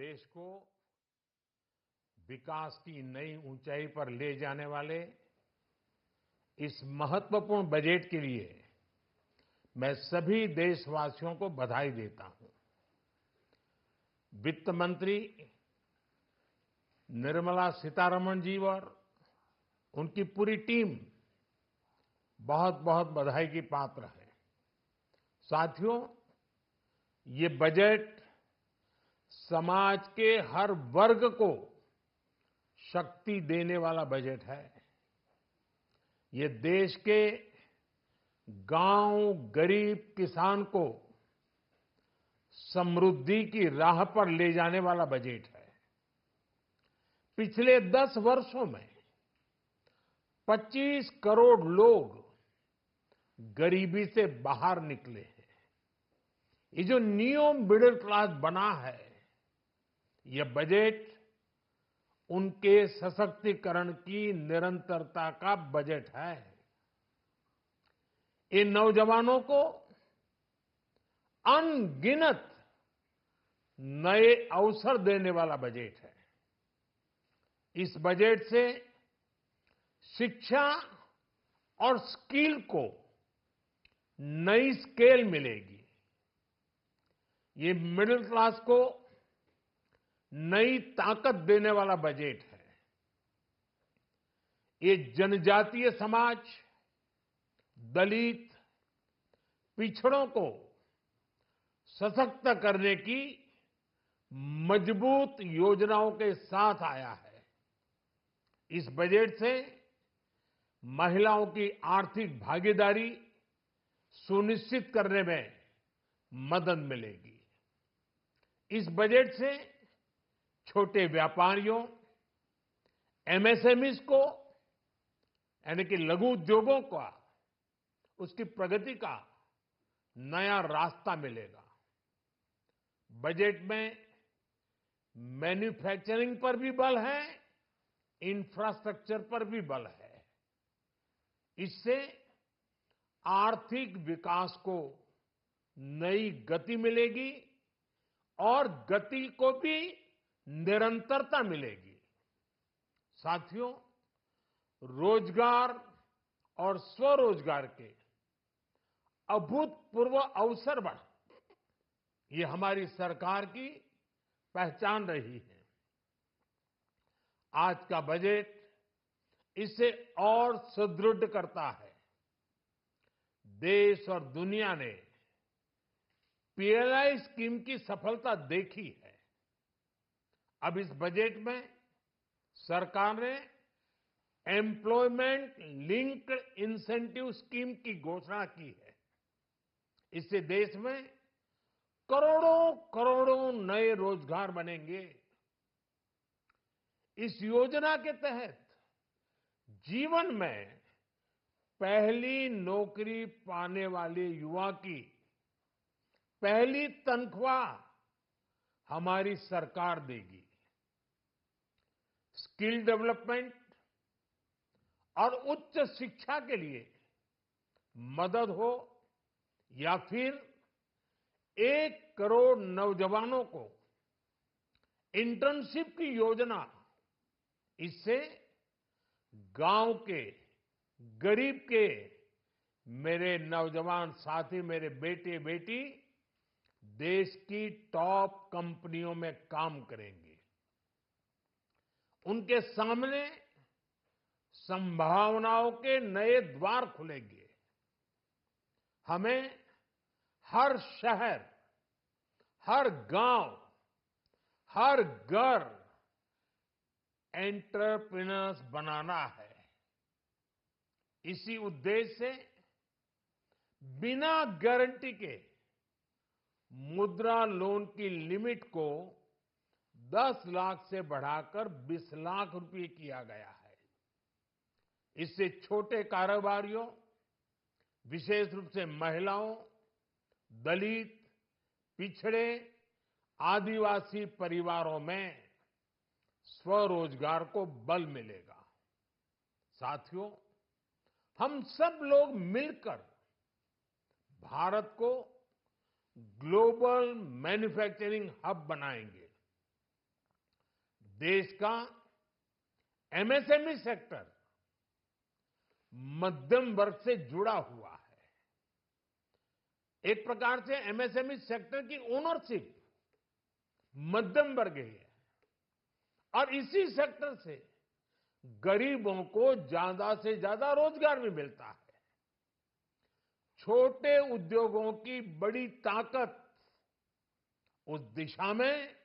देश को विकास की नई ऊंचाई पर ले जाने वाले इस महत्वपूर्ण बजट के लिए मैं सभी देशवासियों को बधाई देता हूं। वित्त मंत्री निर्मला सीतारमण जी और उनकी पूरी टीम बहुत बहुत बधाई की पात्र है। साथियों, ये बजट समाज के हर वर्ग को शक्ति देने वाला बजट है। ये देश के गांव, गरीब किसान को समृद्धि की राह पर ले जाने वाला बजट है। पिछले 10 वर्षों में 25 करोड़ लोग गरीबी से बाहर निकले हैं। ये जो न्यू मिडिल क्लास बना है, यह बजट उनके सशक्तिकरण की निरंतरता का बजट है। इन नौजवानों को अनगिनत नए अवसर देने वाला बजट है। इस बजट से शिक्षा और स्किल को नई स्केल मिलेगी। ये मिडिल क्लास को नई ताकत देने वाला बजट है। ये जनजातीय समाज, दलित, पिछड़ों को सशक्त करने की मजबूत योजनाओं के साथ आया है। इस बजट से महिलाओं की आर्थिक भागीदारी सुनिश्चित करने में मदद मिलेगी। इस बजट से छोटे व्यापारियों, एमएसएमईज को यानी कि लघु उद्योगों का उसकी प्रगति का नया रास्ता मिलेगा। बजट में मैन्युफैक्चरिंग पर भी बल है, इंफ्रास्ट्रक्चर पर भी बल है। इससे आर्थिक विकास को नई गति मिलेगी और गति को भी निरंतरता मिलेगी। साथियों, रोजगार और स्वरोजगार के अभूतपूर्व अवसर बढ़ ये हमारी सरकार की पहचान रही है। आज का बजट इसे और सुदृढ़ करता है। देश और दुनिया ने पीएलआई स्कीम की सफलता देखी है। अब इस बजट में सरकार ने एम्प्लॉयमेंट लिंक्ड इंसेंटिव स्कीम की घोषणा की है। इससे देश में करोड़ों करोड़ों नए रोजगार बनेंगे। इस योजना के तहत जीवन में पहली नौकरी पाने वाले युवा की पहली तनख्वाह हमारी सरकार देगी। स्किल डेवलपमेंट और उच्च शिक्षा के लिए मदद हो या फिर 1 करोड़ नौजवानों को इंटर्नशिप की योजना, इससे गांव के, गरीब के मेरे नौजवान साथी, मेरे बेटे बेटी देश की टॉप कंपनियों में काम करेंगे। उनके सामने संभावनाओं के नए द्वार खुलेंगे। हमें हर शहर, हर गांव, हर घर एंटरप्रेन्योर्स बनाना है। इसी उद्देश्य से बिना गारंटी के मुद्रा लोन की लिमिट को 10 लाख से बढ़ाकर 20 लाख रुपए किया गया है। इससे छोटे कारोबारियों, विशेष रूप से महिलाओं, दलित, पिछड़े, आदिवासी परिवारों में स्वरोजगार को बल मिलेगा। साथियों, हम सब लोग मिलकर भारत को ग्लोबल मैन्युफैक्चरिंग हब बनाएंगे। देश का एमएसएमई सेक्टर मध्यम वर्ग से जुड़ा हुआ है। एक प्रकार से एमएसएमई सेक्टर की ओनरशिप मध्यम वर्ग ही है और इसी सेक्टर से गरीबों को ज्यादा से ज्यादा रोजगार भी मिलता है। छोटे उद्योगों की बड़ी ताकत, उस दिशा में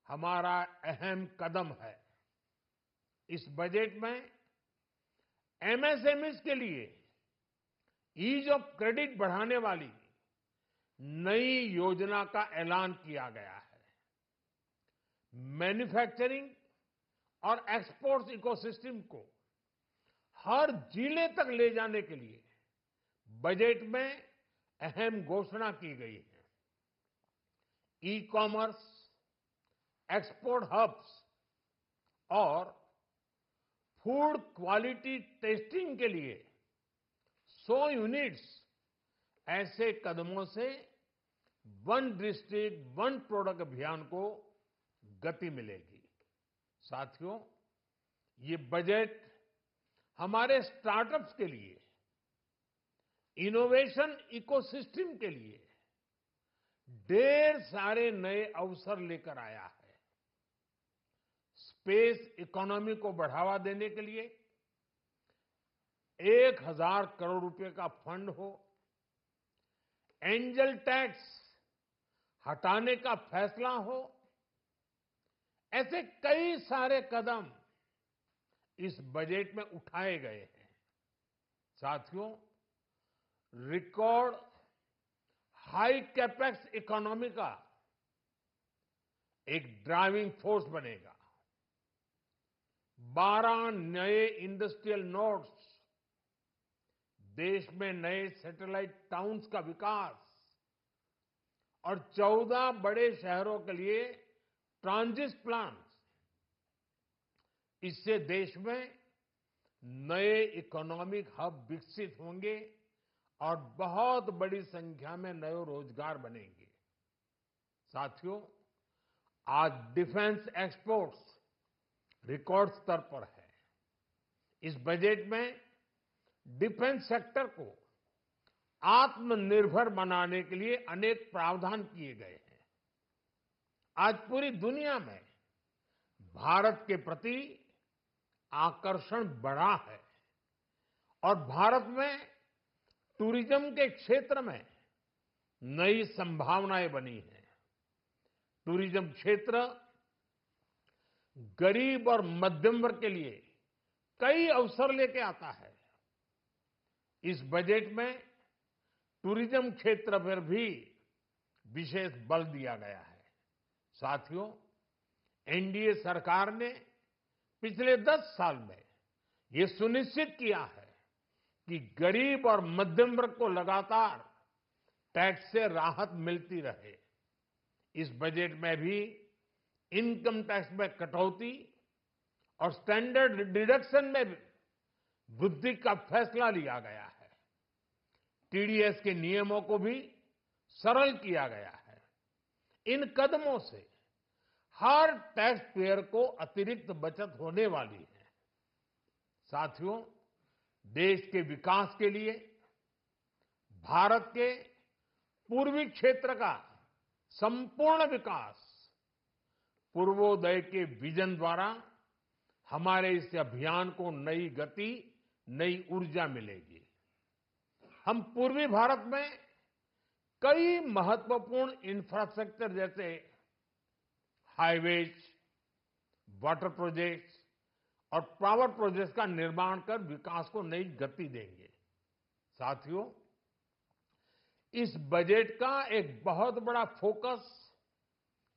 हमारा अहम कदम है। इस बजट में एमएसएमईज के लिए ईज ऑफ क्रेडिट बढ़ाने वाली नई योजना का ऐलान किया गया है। मैन्युफैक्चरिंग और एक्सपोर्ट्स इकोसिस्टम को हर जिले तक ले जाने के लिए बजट में अहम घोषणा की गई है। ई कॉमर्स, एक्सपोर्ट हब्स और फूड क्वालिटी टेस्टिंग के लिए 100 यूनिट्स, ऐसे कदमों से वन डिस्ट्रिक्ट वन प्रोडक्ट अभियान को गति मिलेगी। साथियों, ये बजट हमारे स्टार्टअप्स के लिए, इनोवेशन इकोसिस्टम के लिए ढेर सारे नए अवसर लेकर आया है। स्पेस इकोनॉमी को बढ़ावा देने के लिए 1000 करोड़ रुपए का फंड हो, एंजल टैक्स हटाने का फैसला हो, ऐसे कई सारे कदम इस बजट में उठाए गए हैं। साथियों, रिकॉर्ड हाई कैपेक्स इकोनॉमी का एक ड्राइविंग फोर्स बनेगा। 12 नए इंडस्ट्रियल नोड्स, देश में नए सैटेलाइट टाउन्स का विकास और 14 बड़े शहरों के लिए ट्रांजिट प्लान, इससे देश में नए इकोनॉमिक हब विकसित होंगे और बहुत बड़ी संख्या में नए रोजगार बनेंगे। साथियों, आज डिफेंस एक्सपोर्ट्स रिकॉर्ड स्तर पर है। इस बजट में डिफेंस सेक्टर को आत्मनिर्भर बनाने के लिए अनेक प्रावधान किए गए हैं। आज पूरी दुनिया में भारत के प्रति आकर्षण बढ़ा है और भारत में टूरिज्म के क्षेत्र में नई संभावनाएं बनी हैं। टूरिज्म क्षेत्र गरीब और मध्यम वर्ग के लिए कई अवसर लेके आता है। इस बजट में टूरिज्म क्षेत्र पर भी विशेष बल दिया गया है। साथियों, एनडीए सरकार ने पिछले 10 साल में ये सुनिश्चित किया है कि गरीब और मध्यम वर्ग को लगातार टैक्स से राहत मिलती रहे। इस बजट में भी इनकम टैक्स में कटौती और स्टैंडर्ड डिडक्शन में वृद्धि का फैसला लिया गया है। टीडीएस के नियमों को भी सरल किया गया है। इन कदमों से हर टैक्स पेयर को अतिरिक्त बचत होने वाली है। साथियों, देश के विकास के लिए भारत के पूर्वी क्षेत्र का संपूर्ण विकास पूर्वोदय के विजन द्वारा हमारे इस अभियान को नई गति, नई ऊर्जा मिलेगी। हम पूर्वी भारत में कई महत्वपूर्ण इंफ्रास्ट्रक्चर जैसे हाईवेज, वाटर प्रोजेक्ट्स और पावर प्रोजेक्ट्स का निर्माण कर विकास को नई गति देंगे। साथियों, इस बजट का एक बहुत बड़ा फोकस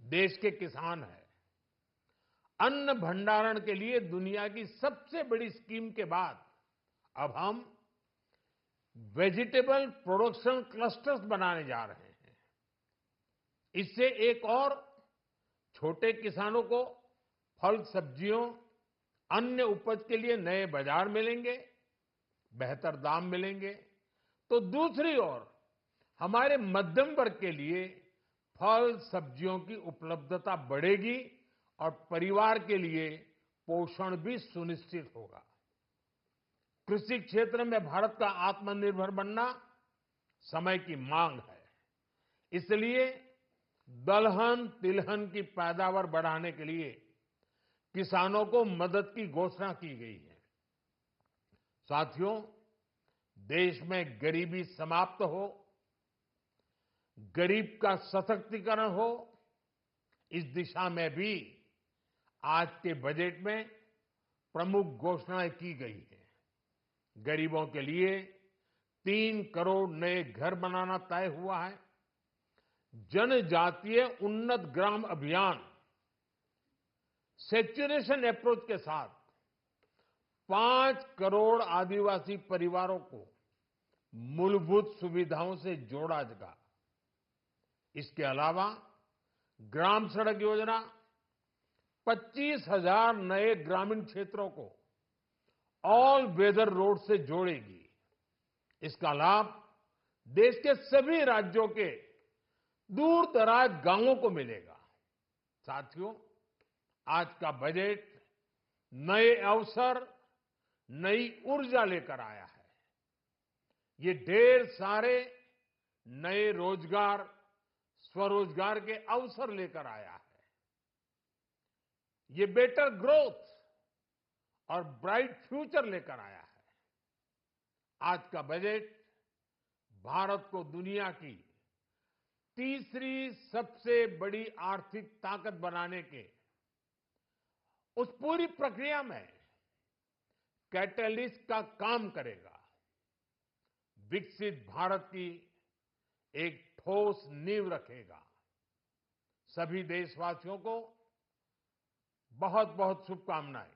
देश के किसान है। अन्न भंडारण के लिए दुनिया की सबसे बड़ी स्कीम के बाद अब हम वेजिटेबल प्रोडक्शन क्लस्टर्स बनाने जा रहे हैं। इससे एक और छोटे किसानों को फल, सब्जियों, अन्य उपज के लिए नए बाजार मिलेंगे, बेहतर दाम मिलेंगे। तो दूसरी ओर हमारे मध्यम वर्ग के लिए फल, सब्जियों की उपलब्धता बढ़ेगी और परिवार के लिए पोषण भी सुनिश्चित होगा। कृषि क्षेत्र में भारत का आत्मनिर्भर बनना समय की मांग है। इसलिए दलहन तिलहन की पैदावार बढ़ाने के लिए किसानों को मदद की घोषणा की गई है। साथियों, देश में गरीबी समाप्त हो, गरीब का सशक्तिकरण हो, इस दिशा में भी आज के बजट में प्रमुख घोषणाएं की गई है। गरीबों के लिए 3 करोड़ नए घर बनाना तय हुआ है। जनजातीय उन्नत ग्राम अभियान सैचुरेशन अप्रोच के साथ 5 करोड़ आदिवासी परिवारों को मूलभूत सुविधाओं से जोड़ा जाएगा। इसके अलावा ग्राम सड़क योजना 25,000 नए ग्रामीण क्षेत्रों को ऑल वेदर रोड से जोड़ेगी। इसका लाभ देश के सभी राज्यों के दूर दराज गांवों को मिलेगा। साथियों, आज का बजट नए अवसर, नई ऊर्जा लेकर आया है। ये ढेर सारे नए रोजगार, स्वरोजगार के अवसर लेकर आया है। ये बेटर ग्रोथ और ब्राइट फ्यूचर लेकर आया है। आज का बजट भारत को दुनिया की तीसरी सबसे बड़ी आर्थिक ताकत बनाने के उस पूरी प्रक्रिया में कैटलिस्ट का काम करेगा। विकसित भारत की एक ठोस नींव रखेगा। सभी देशवासियों को बहुत बहुत शुभकामनाएं।